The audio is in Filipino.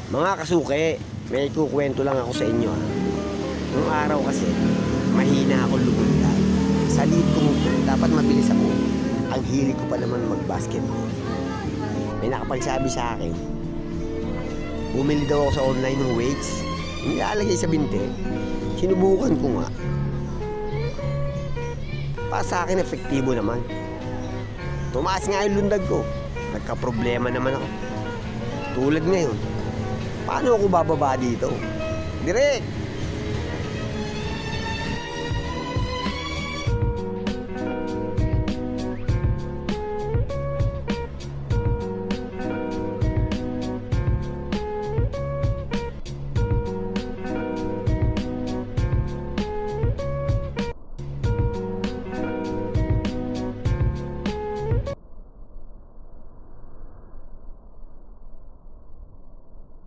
Mga kasuke, may kukwento lang ako sa inyo. Nung araw kasi, mahina ako lumulad. Sa lead kong ito, dapat mabilis ako. Ang hilig ko pa naman mag-basketball. May nakapagsabi sa akin, bumili daw ako sa online ng weights. Nilalagay sa binte. Sinubukan ko nga. Para sa akin, epektibo naman. Tumaas nga yung lundag ko. Nagka-problema naman ako. Tulad ngayon, paano ako bababa dito? Direk!